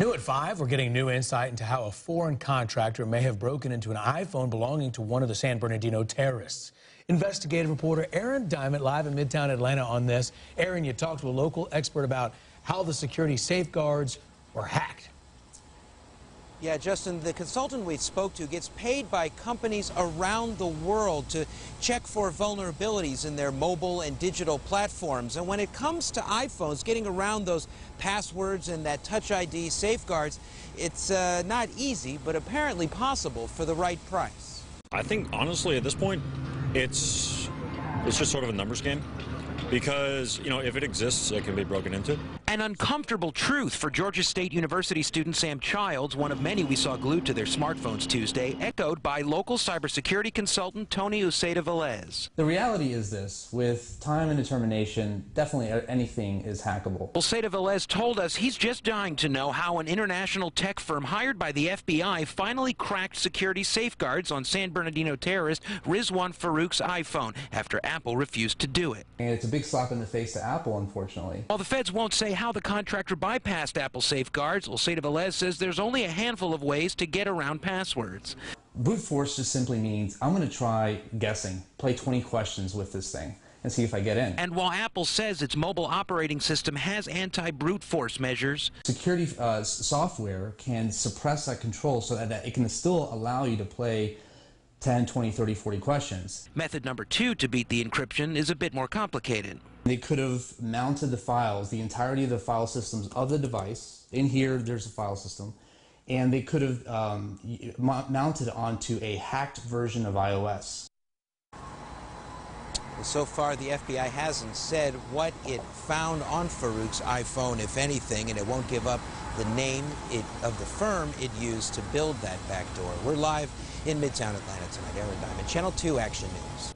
New at 5, we're getting new insight into how a foreign contractor may have broken into an iPhone belonging to one of the San Bernardino terrorists. Investigative reporter Aaron Diamond live in Midtown Atlanta on this. Aaron, you talked to a local expert about how the security safeguards were hacked. Yeah, Justin, the consultant we spoke to gets paid by companies around the world to check for vulnerabilities in their mobile and digital platforms. And when it comes to iPhones, getting around those passwords and that Touch ID safeguards, it's not easy, but apparently possible for the right price. I think, honestly, at this point, it's just sort of a numbers game. Because, you know, if it exists, it can be broken into. An uncomfortable truth for Georgia State University student Sam Childs, one of many we saw glued to their smartphones Tuesday, echoed by local cybersecurity consultant Tony Uceda-Velez. The reality is this: with time and determination, definitely anything is hackable. Uceda-Velez told us he's just dying to know how an international tech firm hired by the FBI finally cracked security safeguards on San Bernardino terrorist Rizwan Farouk's iPhone after Apple refused to do it. And it's a big slap in the face to Apple, unfortunately. While the feds won't say how the contractor bypassed Apple safeguards, Uceda-Velez says there's only a handful of ways to get around passwords. Brute force just simply means I'm going to try guessing, play 20 questions with this thing, and see if I get in. And while Apple says its mobile operating system has anti-brute force measures, security software can suppress that control so that it can still allow you to play 10, 20, 30, 40 questions. Method number 2 to beat the encryption is a bit more complicated. They could have mounted the files, the entirety of the file systems of the device. In here, there's a file system. And they could have mounted onto a hacked version of iOS. So far, the FBI hasn't said what it found on Farouk's iPhone, if anything, and it won't give up the name of the firm it used to build that backdoor. We're live in Midtown Atlanta tonight. Aaron Diamond, Channel 2 Action News.